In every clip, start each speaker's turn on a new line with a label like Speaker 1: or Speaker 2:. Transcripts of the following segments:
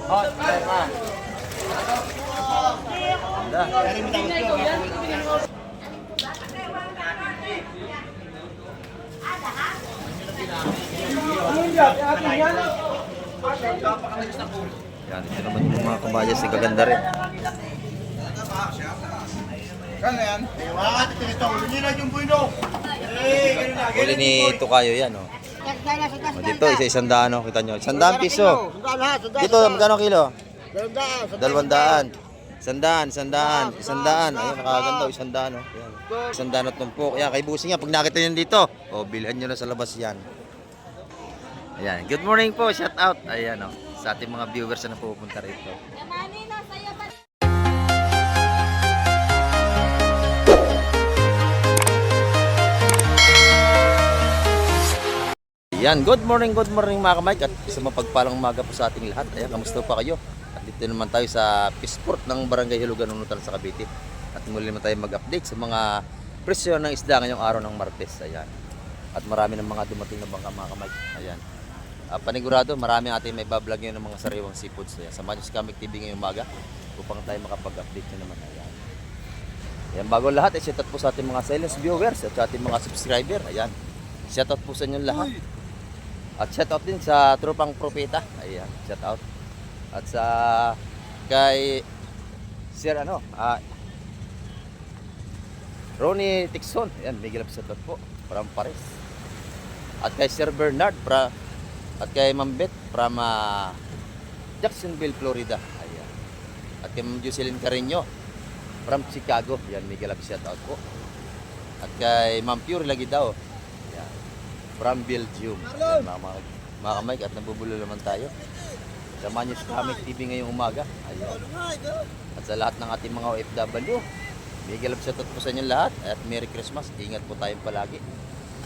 Speaker 1: Oh, teka. Yan, ito naman yung mga kabayas na gaganda rin.
Speaker 2: Kano yan?
Speaker 1: Huli ni Tukayo yan, oh. O, dito, isa-isang daan, oh. Kita nyo, 100 piso. Dito, magkano kilo? 200. 100. Ayun, nakaganda, 100, oh. Ayan. 100 at tumpok. Ayan, kay Busing yan. Pag nakita nyo dito, oh, bilhan nyo na sa labas yan. Ayan, good morning po, shout out. Ayan, oh, sa ating mga viewers na pupunta rito. Yan, good morning mga kamay at isang mapagpalang umaga po sa ating lahat. Ayan, kamusta pa kayo? At dito naman tayo sa Peaceport ng Barangay Hilugan, Nunutan sa Cavite. At muli naman tayo mag-update sa mga presyo ng isda ngayong araw ng Martes. Ayan. At marami ng mga dumating na bangka mga kamay. Ayan. Panigurado, marami ating may bablog ngayon ng mga sariwang seafoods. Ayan. Samahan nyo sa Kamig TV ngayong umaga upang tayo makapag-update nyo naman. Ayan. Ayan, bago lahat, shout out po sa ating mga silent viewers at sa ating mga subscriber. Ayan. Shout out po sa inyo lahat. At shout out din sa Tropang Propeta. Ayan, shout out. At sa kay Sir Ronnie Tixon. Ayan, Miguel shout out po from Paris. At kay Sir Bernard at kay Ma'am Beth from Jacksonville, Florida. Ayan. At kay Ma'am Jocelyn Carreño from Chicago. Ayan, Miguel shout out po. At kay Ma'am Pure Lagidao from Belgium. Ayan, mga kamay, at nabubulo naman tayo. Samahan nyo sa Kamig TV ngayong umaga. Ayan. At sa lahat ng ating mga OFW, Miguel shoutout po sa inyo lahat. At Merry Christmas. Ingat po tayong palagi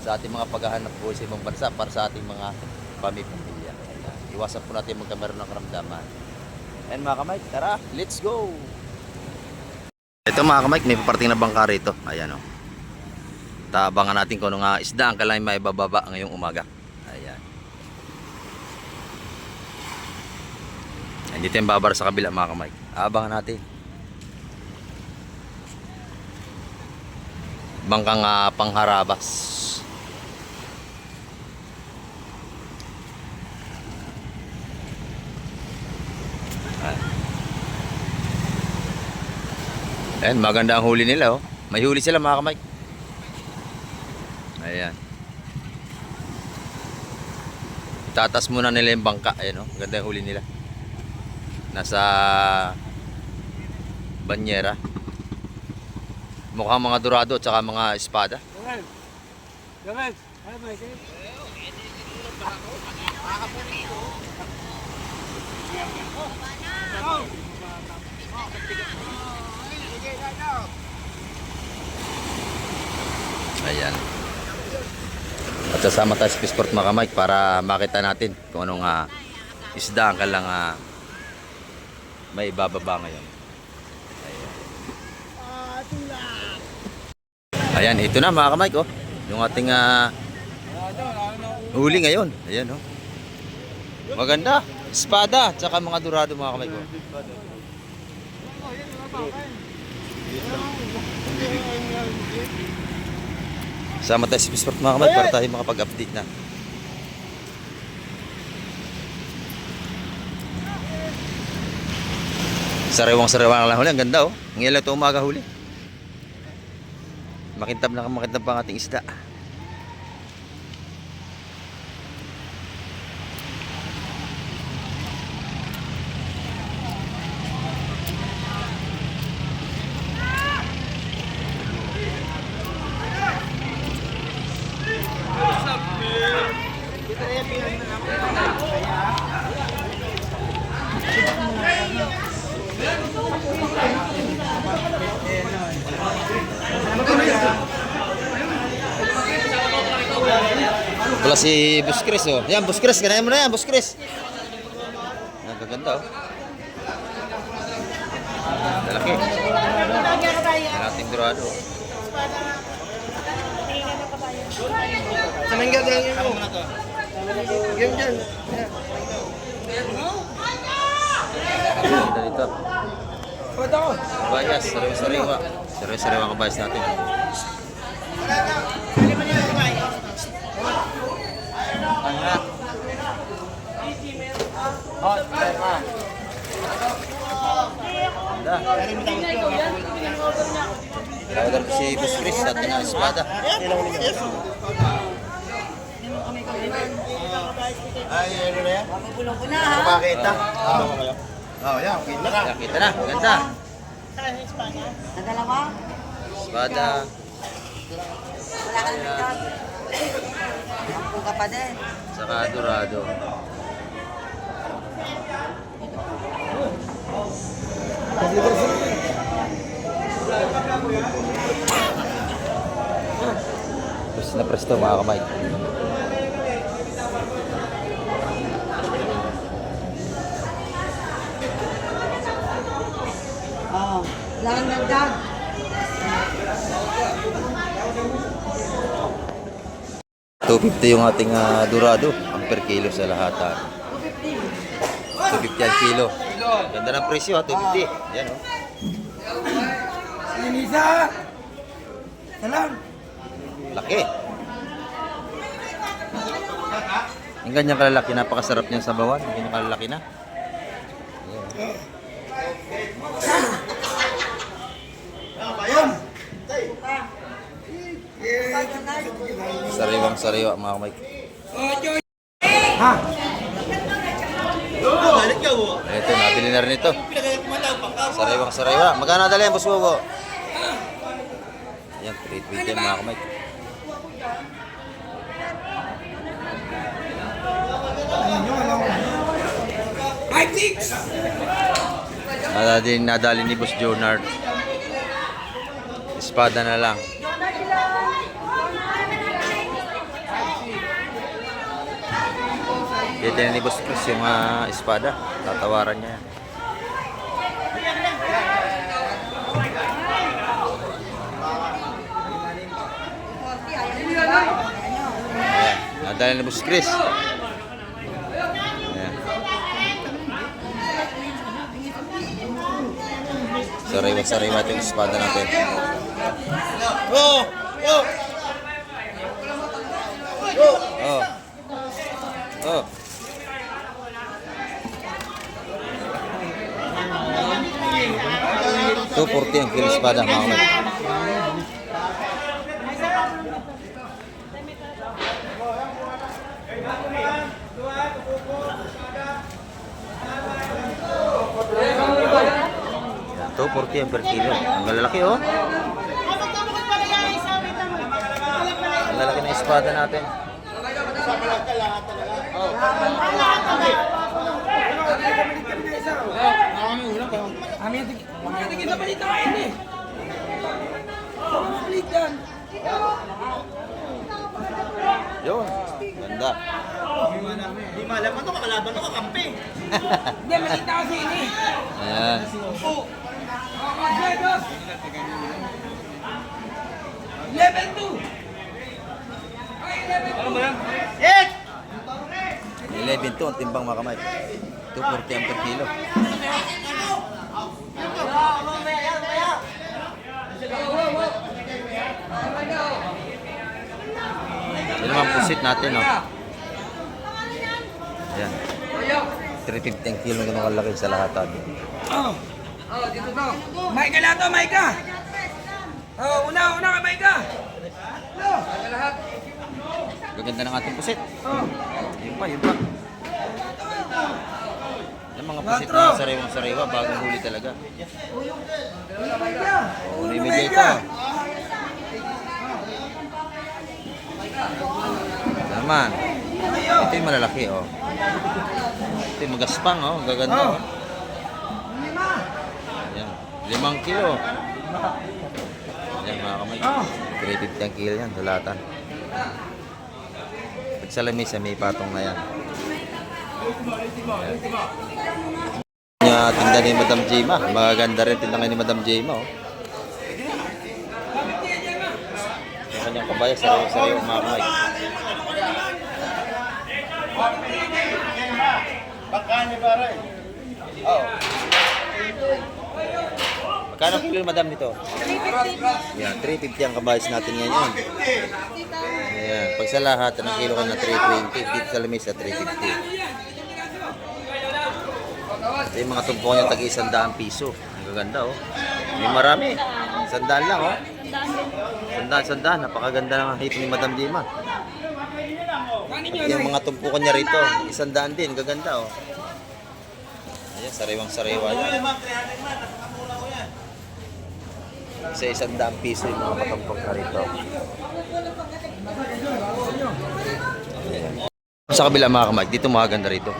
Speaker 1: sa ating mga paghahanap po sa ibang bansa para sa ating mga pamilya. Iwasan po natin magkameron ng karamdaman. Ayan mga kamay, tara, let's go! Ito mga kamay, may paparting na bangka rito. Ayan o. Tabangan natin kung anong isda ang kailangan may bababa ngayong umaga. Ayan. Ayan, dito yung babar sa kabila mga kamay. Abangan natin. Bangkang pangharabas. Ayan, maganda ang huli nila, oh. May huli sila mga kamay. Ayan. Itatas muna nila yung bangka. Ayan, oh. Ganda yung huli nila. Nasa banyera. Mukhang mga dorado at saka mga espada. Ayan. At sasama tayo sa Peaceport mga kamay para makita natin kung anong isda ang kailang may bababa ngayon. Ayan, ito na mga kamay ko. Yung ating huli ngayon. Ayan, oh. Maganda. Espada at saka mga dorado mga kamay ko. Sama tayo sa Peaceport mga kamay para tayo makapag-update na. Sariwang lang huli. Ang ganda, oh. Ngayon lang ito umaga huli. Makintab pa ang ating isda. Wala si Boss Chris, oh. Yan, Boss Chris, ganayan mo na yan, Boss Chris. Ang gaganda, oh. Lalaki. Ang ating dorado.
Speaker 2: Sa mangga lang yun mo. Game dyan.
Speaker 1: Ito. Kabayas, sariwa-sariwa. Sariwa-sariwa ang kabayas natin. Order ko si Boss Chris sa ating espada.
Speaker 2: Ay, ano na yan?
Speaker 3: Mabubulong ko na ha.
Speaker 2: Pakita. Oo, yan. Kita na.
Speaker 1: Yan, kita na, ganda.
Speaker 3: Sa dalawa,
Speaker 1: Espada.
Speaker 3: wala ka na dito. Ampun ka pa din.
Speaker 1: Saka dorado. Press na press to mga kamay.
Speaker 3: Oo. Wala kang dagdag.
Speaker 1: $250 yung ating dorado. Ang per kilo sa lahatan. 250 ang kilo. Ganda ng presyo ha, 250. Yan oh.
Speaker 2: Sinisa! Salam!
Speaker 1: Laki. Yung ganyang kalalaki, napakasarap niyang sabawan. Yung ganyang kalalaki na. Sariwang sariwa mga kamay.
Speaker 2: Ha?
Speaker 1: Ito, nabili na rin ito. Sariwang sariwa. Magkano dali yan, Boss Bobo? Yan, 320 yan mga kamay. Nadali ni Boss Jonard. Espada na lang. Kita ni Boss Chris yung espada. Tatawaran niya. Ayan. Nadali ni Boss Chris. Ayan. Sariwa-sariwa ito yung espada natin.
Speaker 2: Oh! Oh!
Speaker 1: Oh. Oh. $240 ang kilo espada mga kamay. $240 ang per kilo. Ang lalaki oh. Ang lalaki ng espada natin.
Speaker 2: Kita balita kayo eh. Balikan.
Speaker 1: Yun. Ganda.
Speaker 2: Di malaman to, kakalaban to, kakampi.
Speaker 3: Hindi, malita ko sa ini.
Speaker 1: Ayan.
Speaker 3: Level 2.
Speaker 2: Ano ba yan? Yes!
Speaker 1: 11 to ang timbang mga kamay. 240 ang per kilo. Yan naman pusit natin, no? Ayan. 350 ang kilo ganun kalaki sa lahat natin.
Speaker 3: Dito to. Maika lang to, Maika. Una ka, Maika.
Speaker 1: Gaganda ng ating pusit. Yun pa, yun pa. Yung mga pusit na sariwang-sariwa, bagong huli talaga. Oo, nibigay pa. Naman. Ito yung malalaki, oh. Ito yung magaspang, oh. Gaganda, oh. Ayan. 5 kilo. Ayan, mga kamay. 350 ang kilo yan, dalatan. Pag sa lamisa, may patong na yan. Ayan. Tinda ni Madam Jema. Magaganda rin tinda ni Madam Jema, oh. Yung kanyang kabaya, sariwa-sariwa mga kamay.
Speaker 2: Bakani pare. Oh.
Speaker 1: Magkano kilo madam dito? Yan, 350 ang kabayas natin ngayon. Ayan, pag sa lahat, anong kilo ka na 320, dito sa lamesa 350. Ito yung mga tumpukan niya tag 100 piso. Ang gaganda oh. May marami. 100 lang oh. 100, napakaganda ng hito ni Madam Dima. At yung mga tumpukan niya rito, 100 din, gaganda oh. Ayan, sariwang-sariwa yan. Sa 100 piso yung mga patumpok na rito. Ayan. Sa kabila mga kamay, dito maganda rito.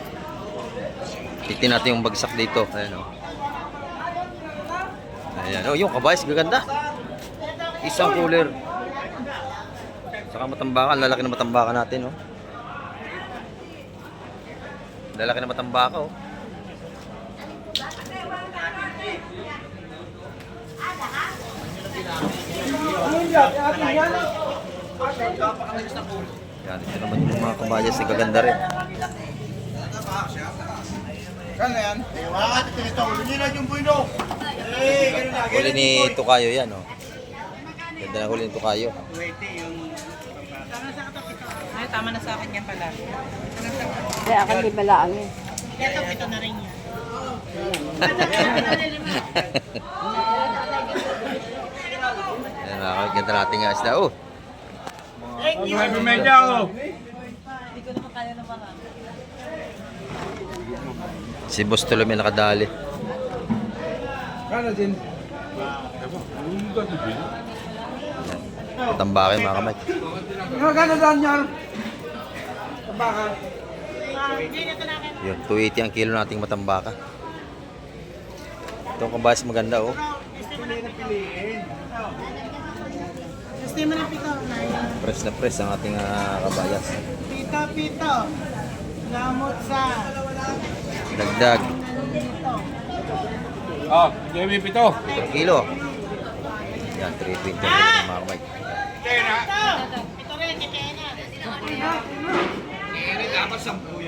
Speaker 1: Titin natin yung bagsak dito. Ayan oh. Ayan oh, yung kabayas gaganda. Isang cooler. Saka matambakan, lalaki na matambakan natin oh. Lalaki na matambaka oh. Yan, ito naman yung mga kabayas, gaganda rin.
Speaker 2: Kano yan? Wala ka ito. Hindi na yung buino.
Speaker 1: Huli ni Tukayo yan oh. Ganda na huli ni Tukayo.
Speaker 4: Ay, tama na sa akin yan pala.
Speaker 5: Kaya akan di balaan eh.
Speaker 4: Ito, ito na rin yan.
Speaker 1: Ayan mga kamay, ganda natin nga isda oh.
Speaker 4: Thank you.
Speaker 2: May medya ako.
Speaker 4: Hindi ko naman kaya naman.
Speaker 1: Si Boss Tuloy may nakadali.
Speaker 3: Kano din?
Speaker 1: Tambake mga kamay.
Speaker 3: Kano daan yan? Tabakan.
Speaker 1: Yun, 280 ang kilo nating matambaka. Itong kabayas maganda oh.
Speaker 4: Gusto mo na pito.
Speaker 1: Press na press ang ating kabayas.
Speaker 4: Pito, pito. Lamot sa.
Speaker 1: Dagdag.
Speaker 3: Oh, Jamie Pito.
Speaker 1: 1 kilo. Yan, 320 ang kilo ng mga kamay.
Speaker 4: Pito rin, kikena.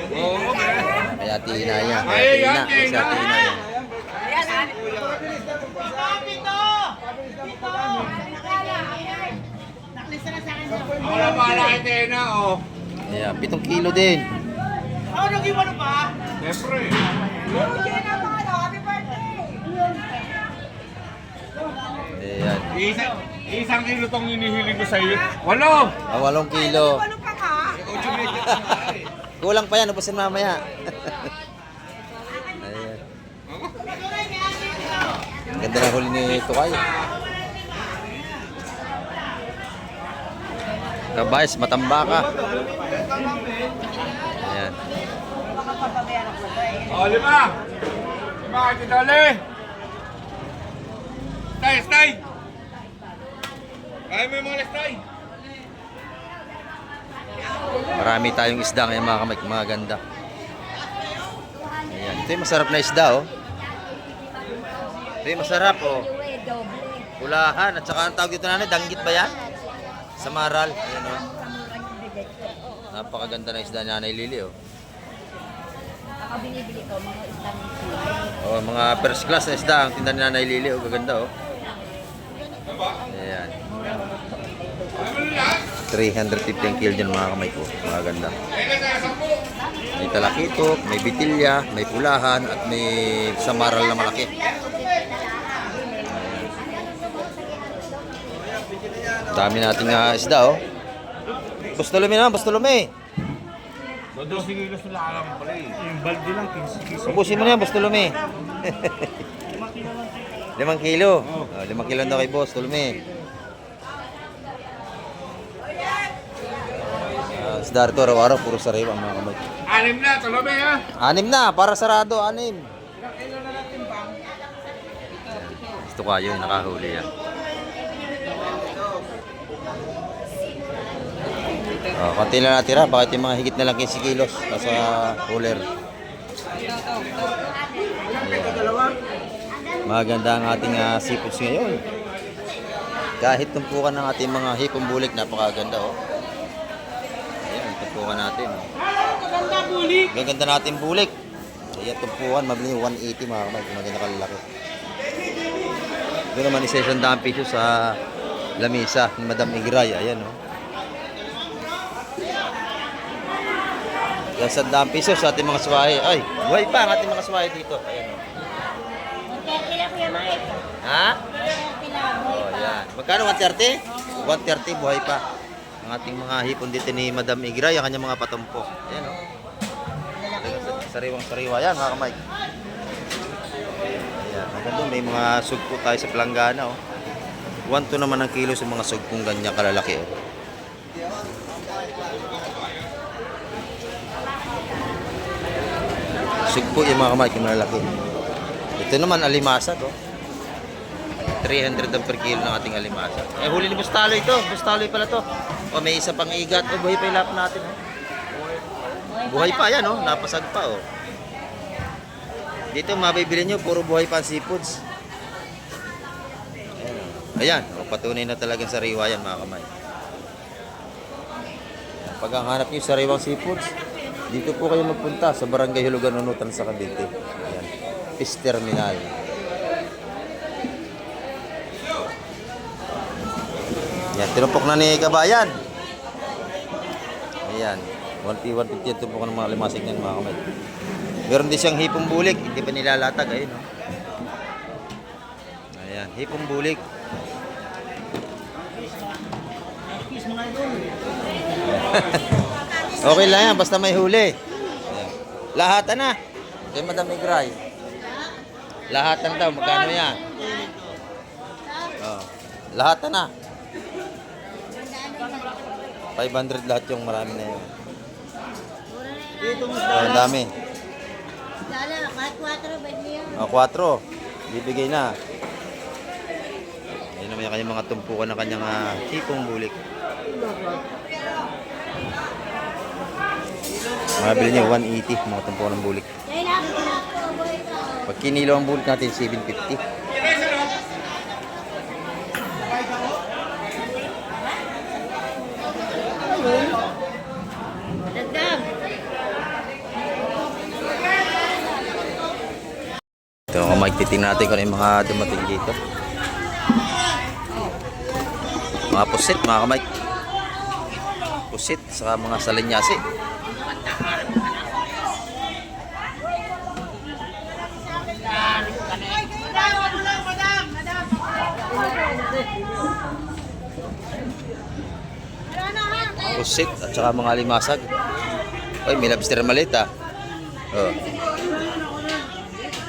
Speaker 3: Oo,
Speaker 1: Kaya tina niya. Kaya tina. Isa tina niya.
Speaker 4: Pito, pito. Pito. Naklisa na sa akin.
Speaker 3: wala pa kay Tena, oh.
Speaker 1: Ayan, 7 kilo din.
Speaker 4: Ako nag-iwan pa.
Speaker 3: Siyempre.
Speaker 1: Ayan.
Speaker 3: Isang kilo tong hinihiling ko sa iyo. Walo!
Speaker 1: 8 kilo. Kulang pa yan, ubusin mamaya. Ayan. Ganda na huli ni Tukay. Kabayas, matambaka. Ayan.
Speaker 3: Oh, 5! 5 ka dali! Stay! Kaya mo yung mga stay!
Speaker 1: Marami tayong isda ngayon mga kamay, mga ganda. Ayan. Ito yung masarap na isda oh. Ito yung masarap oh. Ulahan at saka ang tawag dito na danggit ba yan? Sa Maral. Ayan oh. Napakaganda na isda ni Nanay Lili oh.
Speaker 5: Ako binibili ko, mga isang
Speaker 1: Oh, mga first class na isda ang tinda ni Nanay Lili oh, gaganda oh. Ayan. 350 ang kilo dyan mga kamay ko. Mga ganda. May talakitok, may bitilya, may pulahan, at may samaral na malaki. Dami nating isda oh. Bustulumi na, bustulumi.
Speaker 3: So, 12 kilos na lang pala eh. Yung balde lang, 15 kilos.
Speaker 1: Ubusin mo na yan, bustulumi. 5 kilo. Oh, 5 kilo daw kay boss, tulumi. Isda rito, araw-araw, puro sariwa mga kamay.
Speaker 3: 6 na, tuloy ha?
Speaker 1: 6 na, para sarado, 6. Gusto ko kayo, nakahuli yan. Oh, konti lang natira, bakit yung mga higit na lang 15 kilos nasa cooler. Ayan. Maganda ang ating seafoods ngayon. Kahit tumpukan ng ating mga hipong bulik, napakaganda oh. Ayan, tumpukan natin.
Speaker 4: Maganda bulik.
Speaker 1: Gaganda natin bulik. Ayan, tumpukan, mabili 180 mga kamay, maganda kalalaki. Ito naman isa 100 piso sa lamisa ni Madam Igray. Ayan, oh. Yan, 100 piso sa ating mga swahe. Ay, buhay pa ang ating mga swahe dito. Ayan, oh. Ha? Oh, yan. Magkano? 130? 130, buhay pa. Ang ating mga hipon dito ni Madam Igray, ang kanyang mga patumpo. Ayan, oh. Sariwang-sariwa yan, mga kamay. Ayan, maganda. May mga sugpo tayo sa palanggana, oh. 1 to naman ang kilo sa mga sugpong ganyan kalalaki, oh. Sugpo yung mga kamay, yung malalaki. Ito naman, alimasag, oh. 300 ang per kilo ng ating alimasag. Eh, huli ni Bustaloy ito. Bustaloy pala to. O, may isa pang igat. O, buhay pa yung lap natin, oh. Buhay pa yan, oh. Napasag pa, oh. Dito, mabibili nyo, puro buhay pa ang seafoods. Ayan, oh. Ayan, oh, patunay na talagang sariwa yan, mga kamay. Pag ang hanap nyo sariwang seafoods, dito po kayo magpunta sa Barangay Hulugan, Nunutan sa Cavite. Ayan, Fish Terminal. Ayan, tinumpok na ni Kabayan. Ayan, 150 ang tumpok ng mga limasig niyan, mga kamay. Meron din siyang hipong bulik, hindi pa nilalatag. Ayun, oh. Ayan, hipong bulik. Okay lang yan, basta may huli. Ayan. Lahatan na. Kay Madam Igray. Lahatan daw, magkano yan? Oh. Lahatan na. 500 lahat yung marami na yun. Oh, ang dami. Oh, 4. Bibigay na. Ayun naman yung kanyang mga tumpukan ng kanyang hipong bulik. Mabili niyo 180 mga tumpukan ng bulik. Pag kinilo ang bulik natin 750. Ito, magtitingnan natin kung ano yung mga dumating dito. Mga pusit, mga kamay. Pusit, saka mga salinyasi. Pusit at saka mga limasag. Ay, may lobster maliit, ah. Oh.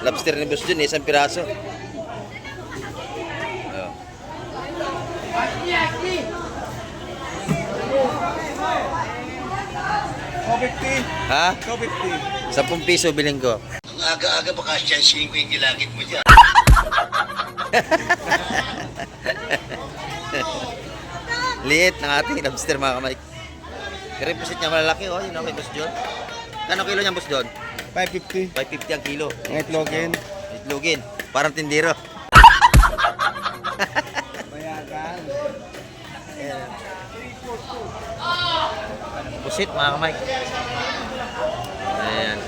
Speaker 1: Lobster ni Boss Jun, isang piraso. Oh. Ha? 10 piso biling ko.
Speaker 2: Ang aga-aga baka siyansihin ko yung gilagit mo dyan.
Speaker 1: Liit ng ating lobster, mga kamay. Pero yung pusit niya malalaki, oh. Yun ang kay Boss John. Kano kilo niya, Boss John?
Speaker 2: 550.
Speaker 1: 550 ang kilo.
Speaker 2: Ang itlogin.
Speaker 1: Itlogin. Parang tindero.
Speaker 2: Bayagan.
Speaker 1: Pusit, mga kamay. Ayan.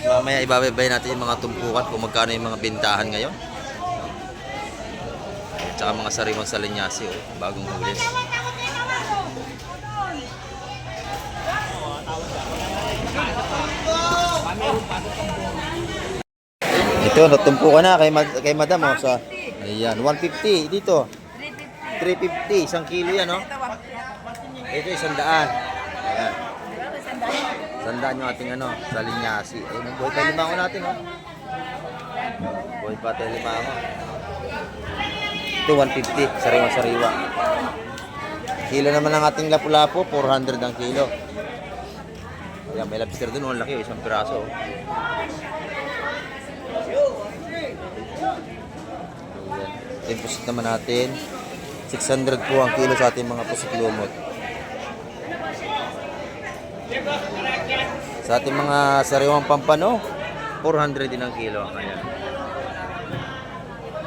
Speaker 1: Mamaya ibabay natin yung mga tumpukan kung magkano yung mga bintahan ngayon. At saka mga sariwang salinyasi, oh. Bagong huli. Ito, natumpukan na kay Madam, oh. Sa, ayan, 150 dito. 350, 1 kilo yan, oh. Ito 100. Ayan. 100 yung ating salinyasi. Ayun, buhay pa limango natin, oh. Buhay pa tayo limango. Ito 150, sariwa-sariwa. Kilo naman ang ating lapu-lapu, 400 ang kilo. Ayan, may lobster dun, ang laki, isang piraso. Oh. Ayan. Yung pusit naman natin, 600 po ang kilo sa ating mga pusit lumot. Sa ating mga sariwang pampano, 400 din ang kilo. Ayan.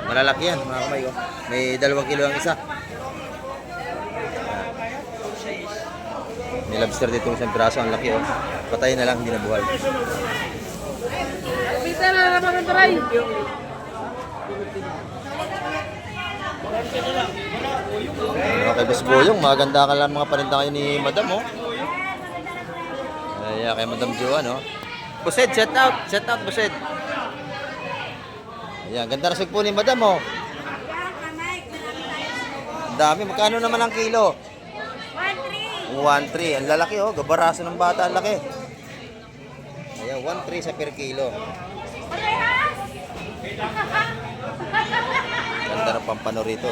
Speaker 1: Malalaki yan, mga kamay ko. May 2 kilo ang isa. May lobster dito isang piraso, ang laki, oh. Patay na lang, hindi na buhay. Okay, Boss Boyong, maganda ka lang mga paninda ngayon ni Madam, oh. Ayan, kay Madam Joan, oh. Bused, set out, Bused. Ayan, ganda na po ni Madam, oh. Ang dami, magkano naman ang kilo? 1.3. Ang lalaki, oh. Gabaraso ng bata, ang laki. Ayan, 1.3 sa per kilo. Ganda ng pampano rito.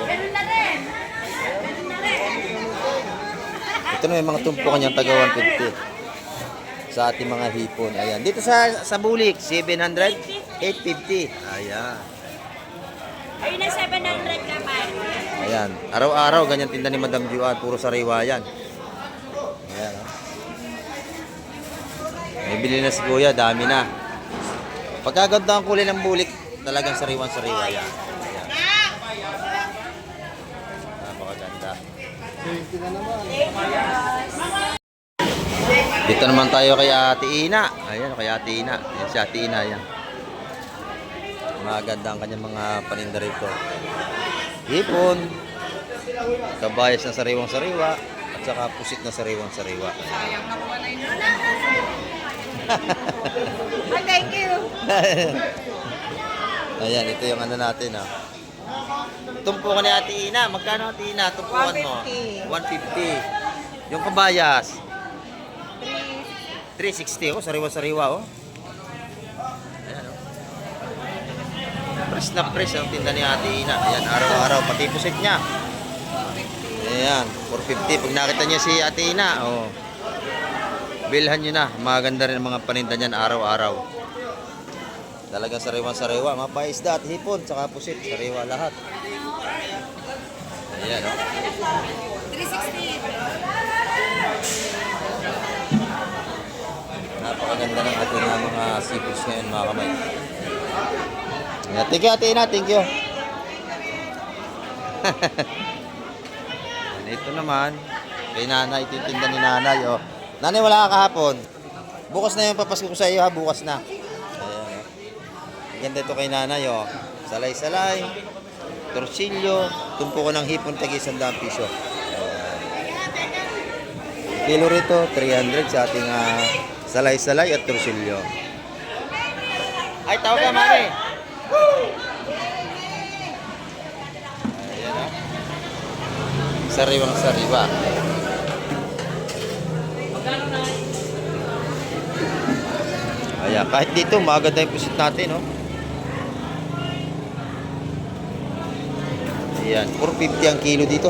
Speaker 1: Ito na may mga tumpukan niyang taga 150 sa ating mga hipon. Ayan. Dito sa Bulik, 700, 850. Ayan.
Speaker 5: Ayun na 700 naman.
Speaker 1: Ayan. Araw-araw, ganyan tinda ni Madam Juan. Puro sariwa yan. Ayan. Oh. May bili na si Kuya, dami na. Pagkaganda ang kulay ng Bulik, talagang sariwan-sariwa yan. Ayan. Napakaganda. Dito naman tayo kay Ate Ina. Ayan, kay Ate Ina. Ayan si Ate Ina, yan. Maganda ang kanyang mga paninda rito. Hipon, kabayas na sariwang-sariwa, at saka pusit na sariwang-sariwa.
Speaker 5: Thank you.
Speaker 1: Ayan, ito yung ano natin, ah. Tumpukan ni Ate Ina. Magkano, Ate Ina? Tumpukan mo? 150. Yung kabayas? 360. Oh, sariwa-sariwa, oh. Ayan, oh. Press na press ang tinda ni Ate Ina. Ayan, araw-araw. Pati pusit niya. Ayan, 450. Pag nakita niya si Ate Ina, oh. Bilhan nyo na. Maganda rin ang mga paninda niyan araw-araw. Talagang sariwa-sariwa. Mga paisda at hipon, saka pusit. Sariwa lahat. Ayan, oh.
Speaker 5: 360.
Speaker 1: Napakaganda ng ating mga seafoods ngayon, mga kamay. Ayan, thank you, Ate Ina. Thank you. Ayan, ito naman, kay Nanay. Ito yung tinda ni Nanay, oh. Nanay, wala ka kahapon. Bukas na yung papasko ko sa iyo, ha. Bukas na. Ayan, oh. Ganda ito kay Nanay, oh. Salay-salay, torsilyo, tumpo ko ng hipon, tagi 100 piso. Kilo rito, 300 sa ating salay-salay at torsilyo. Ay, tawag ka, Mami. Ayan, oh. Sariwang-sariwa. Ayan, kahit dito, maganda yung pusit natin, oh. Ayan, 450 ang kilo dito.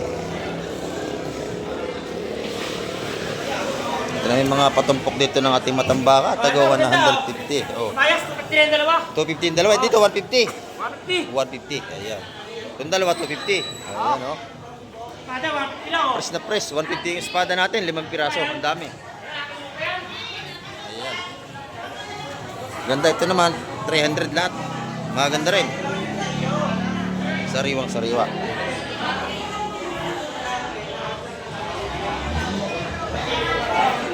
Speaker 1: Ito na yung mga patumpok dito ng ating matambaka. Tagawa na 150. Oh.
Speaker 4: Mayas, kapatid ang dalawa.
Speaker 1: 250 yung dalawa. Dito, 150.
Speaker 4: 150.
Speaker 1: 150. Ayan. Itong dalawa, 250. Ayan, oh.
Speaker 4: Kada 150 lang, oh.
Speaker 1: Press na press. 150 yung espada natin. 5 piraso. Ang dami. Ayan. Ganda. Ito naman, 300 lahat. Maganda rin. Sariwang-sariwa.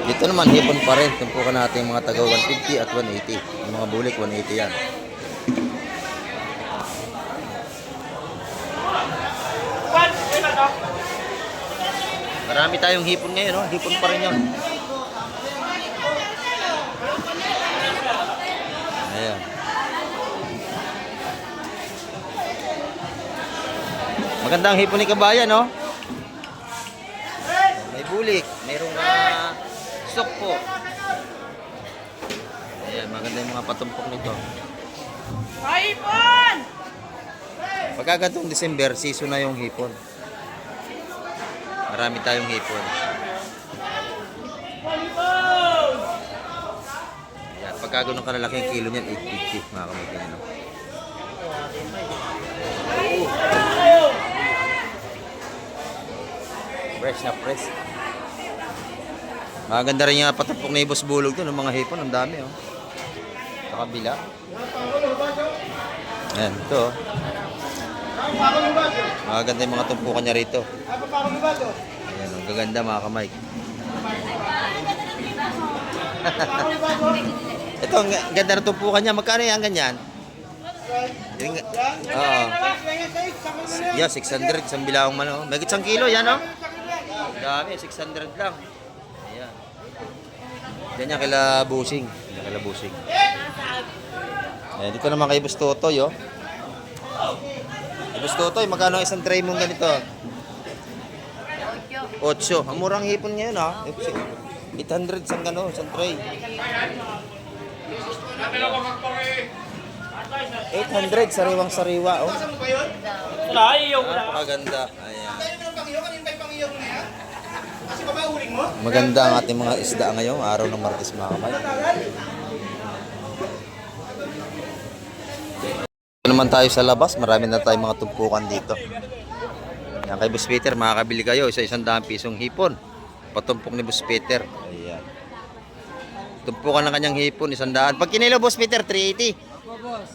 Speaker 1: Dito naman, hipon pa rin. Tumpukan natin yung mga taga 150 at 180. Yung mga bulik, 180 yan. Marami tayong hipon ngayon, no? Hipon pa rin yun. Ayan. Magandang hipon ni Kabayan, no? May bulik, mayroong sokpo. Ayan, maganda yung mga patumpok nito.
Speaker 4: Hipon!
Speaker 1: Pagka gantong December, season na yung hipon. Marami tayong hipon. Ayan, pagka ganun kalalaki yung kilo niyan, 850, mga kamagyan, no? Fresh na fresh. Maganda rin yung patumpok na Boss Bulog to ng mga hipon. Ang dami, oh. Sa kabila. Ayan, ito, oh. Maganda yung mga tumpukan niya rito. Ayan, ang gaganda, mga kamay. Ito, ang ganda ng tumpukan niya. Magkano yan ganyan? Yun nga. Oo. Yeah, 600 isang bilawang man. May 1 kilo yan, oh. Dami, 600 lang. Ayan. Yan yan kila Busing. Yan kila Busing. Ayan, dito naman kay Boss Totoy, oh. Boss Totoy, magkano ang isang tray mong ganito? 8. Ang murang hipon ngayon, ha? 800 isang gano, isang tray. 800, sariwang-sariwa, oh.
Speaker 4: Wala, ayaw ko lang.
Speaker 1: Napakaganda. Ayan. Maganda ang ating mga isda ngayon, araw ng Martes, mga kamay. Ito naman tayo sa labas, marami na tayong mga tumpukan dito. Yan kay Boss Peter, makakabili kayo, isa-100 pisong hipon. Patumpok ni Boss Peter. Ayan. Tumpukan ng kanyang hipon, 100. Pag kinilo, Boss Peter, 380.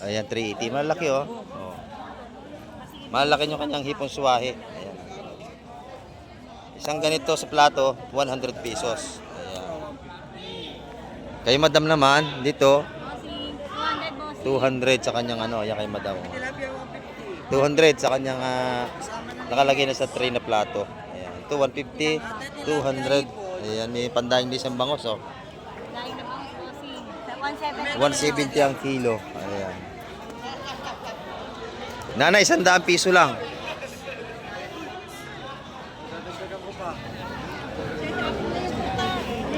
Speaker 1: Ayan, 380. Malaki, oh. Oh. Malaki yung kanyang hipon suwahe. Ayan. Isang ganito sa plato, 100 pesos. Ayan. Kay Madam naman, dito, 200 sa kanyang ano, ayan kay Madam. 200 sa kanyang nakalagay na sa tray na plato. Ayan. Ito 150, 200. Ayan, may pandaing din siyang bangos, oh. 170 ang kilo. Ayan. Nanay, 100 piso lang.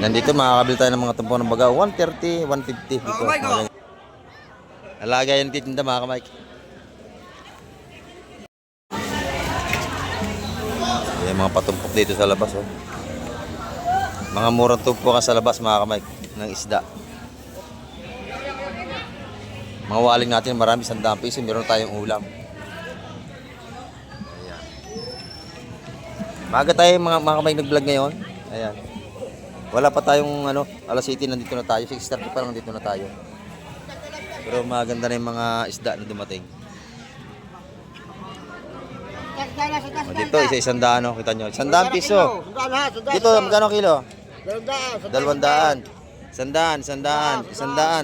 Speaker 1: Nandito makakabili tayo ng mga tumpok ng baga. 130, 150. Dito. Alaga yan titinda, mga kamay. Ayan, mga patumpok dito sa labas, oh. Mga murang tumpokan sa labas, mga kamay, ng isda. Mga waling natin, marami 100 piso, meron tayong ulam. Ayan. Maaga tayo mga kamay nag-vlog ngayon. Ayan. Wala pa tayong alas 7 nandito na tayo. 6:30 pa lang dito na tayo. Pero maganda na yung mga isda na dumating. Dito, isa-100, no? Kita nyo. 100 piso. Dito, magkano kilo? 200. 100.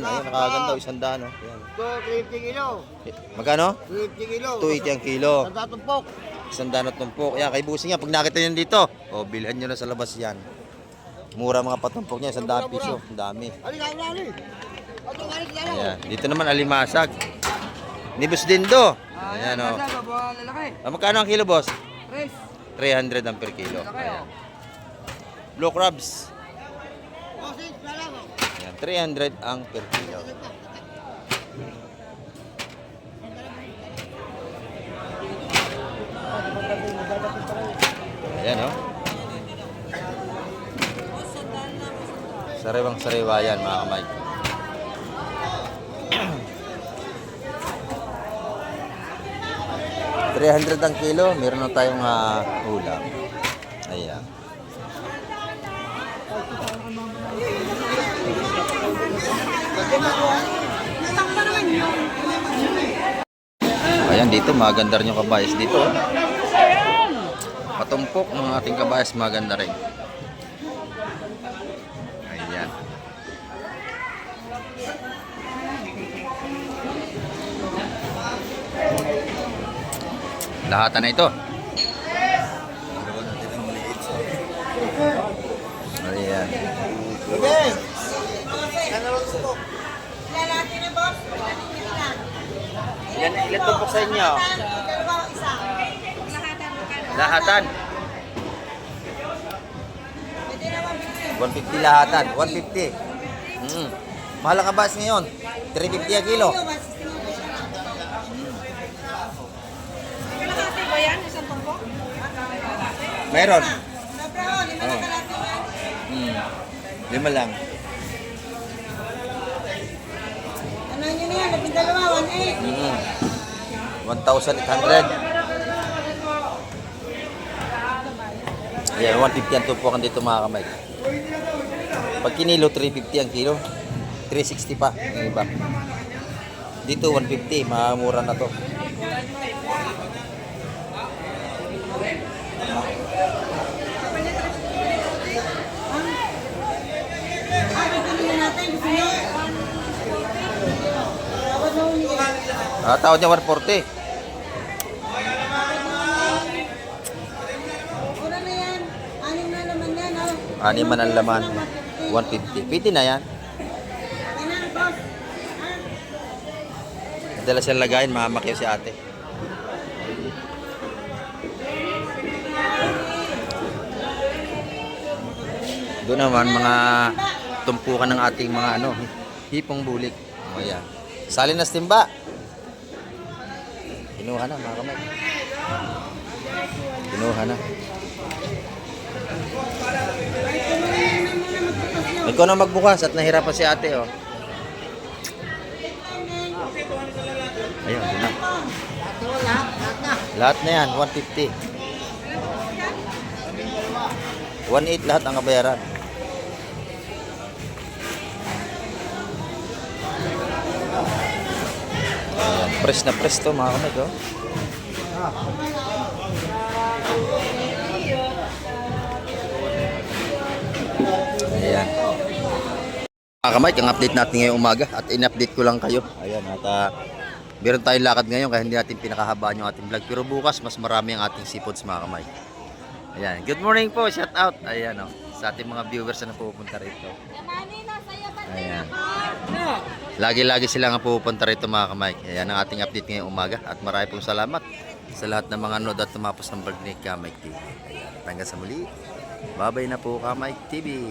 Speaker 1: Ayun, nakaganda. 100, no? Ayan.
Speaker 2: 250 kilo.
Speaker 1: Magkano?
Speaker 2: 250 kilo.
Speaker 1: 280 ang kilo.
Speaker 2: Sanda tumpok.
Speaker 1: 100 tumpok. Yan, kay Busing yan. Pag nakita nyo dito, bilhan nyo na sa labas yan. Mura mga patumpok niya, 100 piso. Ang dami. Ayan. Dito naman, alimasag. Nibus din do. Ayan, o. Magkano ang kilo, boss? 300 ang per kilo. Ayan. Blue crabs. Ayan, 300 ang per kilo. Ayan, o. Sariwang-sariwa yan, mga kamay. $300 ang kilo, meron na tayong ulam. Ayan. Ayan, dito maganda rin yung kabayas dito. Patumpok ng ating kabayas, maganda rin. Ayan. Lahatan na ito. Ayan.
Speaker 2: Okay.
Speaker 1: Ilan tumpok sa inyo? Lahatan. 150 lahatan. 150. Mahal ang kabas ngayon. 350 a kilo. Meron. Oh. 5 lang.
Speaker 5: Ano yun yan? Lapit dalawa,
Speaker 1: 1,800. Ayan, 150 ang tupukan dito, mga kamay. Pag kinilo, 350 ang kilo. 360 pa yung iba. Dito, 150. Mamura na to.
Speaker 5: Ano niya?
Speaker 1: Tawad niya 140.
Speaker 5: Mura na yan. Anim na naman yan, oh.
Speaker 1: Anim man ang laman. 150. Pwede na yan.
Speaker 5: Yan na, boss.
Speaker 1: Dala siyang lagayin, mamamakyaw si ate. Doon naman, mga tumpukan ng ating mga hipong bulik. O yan. Salinas timba. Kinuha na, mga kamay. Kinuha na. Ikaw na magbukas at nahirapan si ate, oh. Ayun, yun na. Lahat na yan, 150. 1.8 lahat ang kabayaran. Ayan, press na press to mga kamay, oh. Ayan. Mga kamay, ang update natin ngayong umaga at in-update ko lang kayo. Ayan, at meron tayong lakad ngayon kaya hindi natin pinakahabaan yung ating vlog. Pero bukas, mas marami ang ating seafoods mga kamay. Ayan, good morning po, shout out. Ayan, oh, sa ating mga viewers na pupunta rito. Ayan. Lagi-lagi sila nga pupunta rito mga kamay. Ayan ang ating update ngayong umaga. At marami pong salamat sa lahat ng mga nod at tumapos ng vlog ni Kamay TV. Hanggang sa muli. Bye-bye na po Kamay TV.